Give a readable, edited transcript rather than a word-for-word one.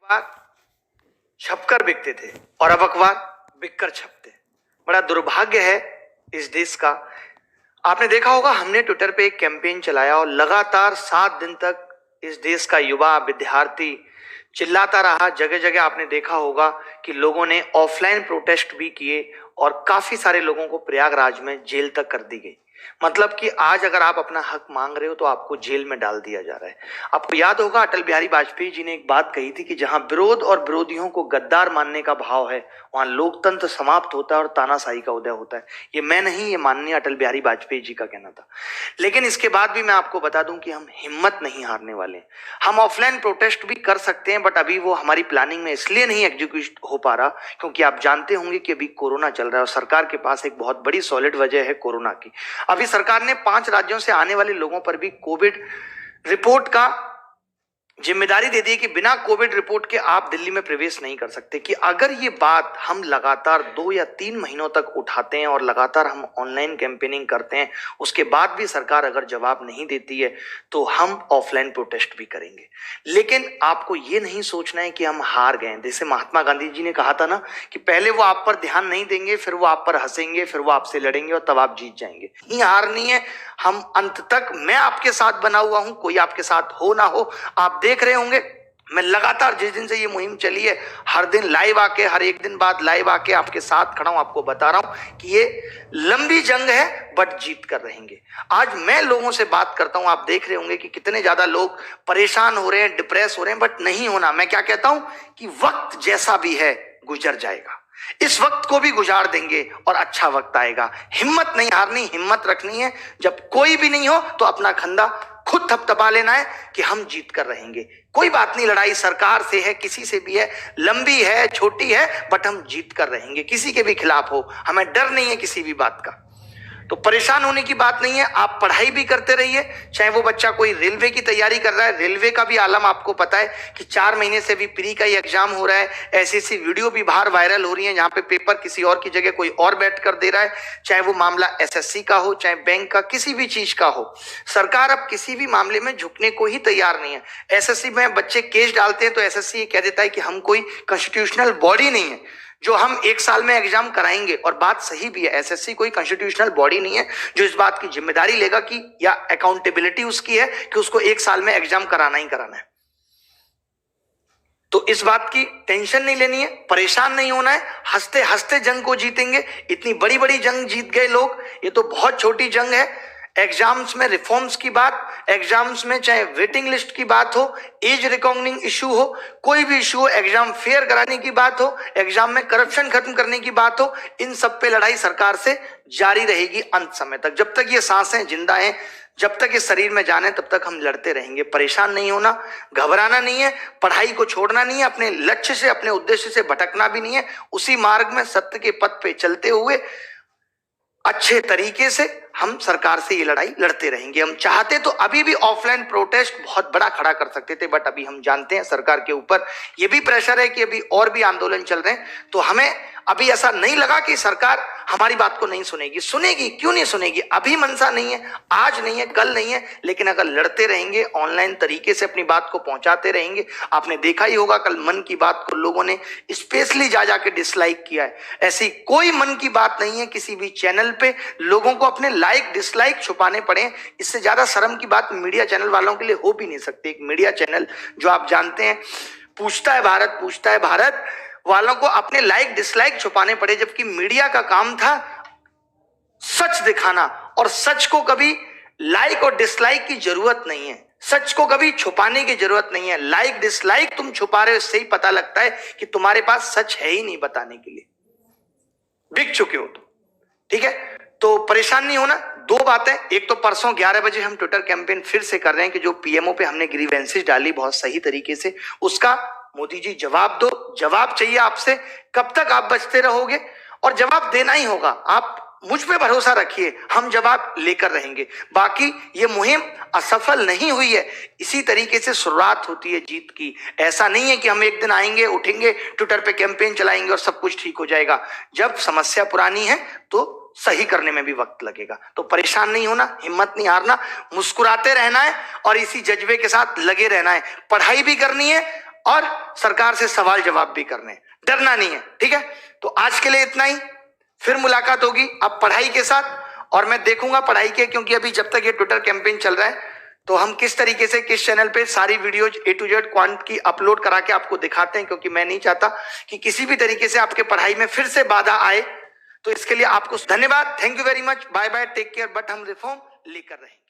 अखबार छपकर बिकते थे और अब अखबार बिककर छपते हैं। बड़ा दुर्भाग्य है इस देश का। आपने देखा होगा, हमने ट्विटर पे एक कैंपेन चलाया और लगातार 7 दिन तक इस देश का युवा विद्यार्थी चिल्लाता रहा। जगह जगह आपने देखा होगा कि लोगों ने ऑफलाइन प्रोटेस्ट भी किए और काफी सारे लोगों को प्रयागराज में जेल तक कर दी गई। मतलब कि आज अगर आप अपना हक मांग रहे हो तो आपको जेल में डाल दिया जा रहा है। आपको याद होगा, अटल बिहारी वाजपेयी जी ने एक बात कही थी कि जहां विरोध और विरोधियों को गद्दार मानने का भाव है, वहां लोकतंत्र समाप्त होता है और तानाशाही का उदय होता है। ये मैं नहीं, ये माननीय अटल बिहारी वाजपेयी जी का कहना था। लेकिन इसके बाद भी मैं आपको बता दूं कि हम हिम्मत नहीं हारने वाले। हम ऑफलाइन प्रोटेस्ट भी कर सकते हैं, बट अभी वो हमारी प्लानिंग में इसलिए नहीं एग्जीक्यूट हो पा रहा क्योंकि आप जानते होंगे कि अभी कोरोना चल रहा है और सरकार के पास एक बहुत बड़ी सॉलिड वजह है कोरोना की। अभी सरकार ने 5 राज्यों से आने वाले लोगों पर भी कोविड रिपोर्ट का जिम्मेदारी दे दी कि बिना कोविड रिपोर्ट के आप दिल्ली में प्रवेश नहीं कर सकते। कि अगर ये बात हम लगातार 2 या 3 महीनों तक उठाते हैं और लगातार हम ऑनलाइन कैंपेनिंग करते हैं, उसके बाद भी सरकार अगर जवाब नहीं देती है तो हम ऑफलाइन प्रोटेस्ट भी करेंगे। लेकिन आपको ये नहीं सोचना है कि हम हार गए। जैसे महात्मा गांधी जी ने कहा था ना कि पहले वो आप पर ध्यान नहीं देंगे, फिर वो आप पर हंसेंगे, फिर वो आपसे लड़ेंगे और तब आप जीत जाएंगे। ये हार नहीं है। हम अंत तक, मैं आपके साथ बना हुआ हूं, कोई आपके साथ हो ना हो। आप देख रहे होंगे मैं लगातार जिस दिन से ये मुहिम चली है, हर दिन लाइव आके, हर एक दिन बाद लाइव आके आपके साथ खड़ा हूं, आपको बता रहा हूं कि ये लंबी जंग है बट जीत कर रहेंगे। आज मैं लोगों से बात करता हूं, आप देख रहे होंगे कि कितने ज्यादा लोग परेशान हो रहे हैं, डिप्रेस हो रहे हैं, बट नहीं होना। मैं क्या कहता हूं कि वक्त जैसा भी है गुजर जाएगा, इस वक्त को भी गुजार देंगे और अच्छा वक्त आएगा। हिम्मत नहीं हारनी, हिम्मत रखनी है। जब कोई भी नहीं हो तो अपना खंदा खुद थपथपा लेना है कि हम जीत कर रहेंगे। कोई बात नहीं, लड़ाई सरकार से है, किसी से भी है, लंबी है, छोटी है, बट हम जीत कर रहेंगे। किसी के भी खिलाफ हो, हमें डर नहीं है किसी भी बात का। तो परेशान होने की बात नहीं है। आप पढ़ाई भी करते रहिए, चाहे वो बच्चा कोई रेलवे की तैयारी कर रहा है। रेलवे का भी आलम आपको पता है कि 4 महीने से भी प्री का ही एग्जाम हो रहा है। ऐसी वीडियो भी बाहर वायरल हो रही है जहां पे पेपर किसी और की जगह कोई और बैठ कर दे रहा है। चाहे वो मामला एसएससी का हो, चाहे बैंक का, किसी भी चीज का हो, सरकार अब किसी भी मामले में झुकने को ही तैयार नहीं है। एसएससी में बच्चे केस डालते हैं तो एसएससी ये कह देता है कि हम कोई कॉन्स्टिट्यूशनल बॉडी नहीं है जो हम 1 साल में एग्जाम कराएंगे। और बात सही भी है, एसएससी कोई कॉन्स्टिट्यूशनल बॉडी नहीं है जो इस बात की जिम्मेदारी लेगा कि, या अकाउंटेबिलिटी उसकी है कि उसको 1 साल में एग्जाम कराना ही कराना है। तो इस बात की टेंशन नहीं लेनी है, परेशान नहीं होना है। हंसते हंसते जंग को जीतेंगे। इतनी बड़ी बड़ी जंग जीत गए लोग, ये तो बहुत छोटी जंग है। एग्जाम्स में रिफॉर्म्स की बात, एग्जाम्स में चाहे वेटिंग लिस्ट की बात हो, एज रिकॉग्निंग इशू हो, कोई भी इशू हो, एग्जाम फेयर कराने की बात हो, एग्जाम में करप्शन खत्म करने की बात हो, इन सब पे लड़ाई सरकार से जारी रहेगी अंत समय तक। जब तक ये सांसें जिंदा हैं, जब तक इस शरीर में जान है, तब तक हम लड़ते रहेंगे। परेशान नहीं होना, घबराना नहीं है, पढ़ाई को छोड़ना नहीं है, अपने लक्ष्य से, अपने उद्देश्य से भटकना भी नहीं है। उसी मार्ग में सत्य के पथ पे चलते हुए अच्छे तरीके से हम सरकार से ये लड़ाई लड़ते रहेंगे। हम चाहते तो अभी भी ऑफलाइन प्रोटेस्ट बहुत बड़ा खड़ा कर सकते थे, बट अभी हम जानते हैं सरकार के ऊपर ये भी प्रेशर है कि अभी और भी आंदोलन चल रहे हैं। तो हमें अभी ऐसा नहीं लगा कि सरकार हमारी बात को नहीं सुनेगी। सुनेगी, क्यों नहीं सुनेगी। अभी मनसा नहीं है, आज नहीं है, कल नहीं है, लेकिन अगर लड़ते रहेंगे, ऑनलाइन तरीके से अपनी बात को पहुंचाते रहेंगे। आपने देखा ही होगा कल मन की बात को लोगों ने स्पेशली जा जाके डिसलाइक किया है। ऐसी कोई मन की बात नहीं है किसी भी चैनल पे लोगों को अपने लाइक डिसलाइक छुपाने पड़े। इससे ज्यादा शर्म की बात मीडिया चैनल वालों के लिए हो भी नहीं सकती। एक मीडिया चैनल जो आप जानते हैं पूछता है भारत वालों को अपने लाइक डिसलाइक छुपाने पड़े, जबकि मीडिया का काम था सच दिखाना। और सच को कभी लाइक और डिसलाइक की जरूरत नहीं है, सच को कभी छुपाने की जरूरत नहीं है। लाइक डिसलाइक तुम छुपा रहे हो, इससे ही पता लगता है कि तुम्हारे पास सच है ही नहीं बताने के लिए, बिक चुके हो तो। ठीक है, तो परेशान नहीं होना। 2 बातें, एक तो परसों 11 बजे हम ट्विटर कैंपेन फिर से कर रहे हैं कि जो पीएमओ पे हमने ग्रीवेंसेस डाली बहुत सही तरीके से, उसका मोदी जी जवाब दो। जवाब चाहिए आपसे। कब तक आप बचते रहोगे, और जवाब देना ही होगा। आप मुझ पे भरोसा रखिए, हम जवाब लेकर रहेंगे। बाकी ये मुहिम असफल नहीं हुई है, इसी तरीके से शुरुआत होती है जीत की। ऐसा नहीं है कि हम एक दिन आएंगे, उठेंगे, ट्विटर पे कैंपेन चलाएंगे और सब कुछ ठीक हो जाएगा। जब समस्या पुरानी है तो सही करने में भी वक्त लगेगा। तो परेशान नहीं होना, हिम्मत नहीं हारना, मुस्कुराते रहना है और इसी जज्बे के साथ लगे रहना है। पढ़ाई भी करनी है, और सरकार से सवाल जवाब भी करने, डरना नहीं है, ठीक है। तो आज के लिए इतना ही, फिर मुलाकात होगी अब पढ़ाई के साथ, और मैं देखूंगा पढ़ाई के, क्योंकि अभी जब तक ये ट्विटर कैंपेन चल रहा है तो हम किस तरीके से किस चैनल पे सारी videos A to Z quant की अपलोड करा के आपको दिखाते हैं, क्योंकि मैं नहीं चाहता कि किसी भी तरीके से आपके पढ़ाई में फिर से बाधा आए। तो इसके लिए आपको धन्यवाद, thank you very much, bye bye, take care. But हम रिफॉर्म लेकर रहेंगे।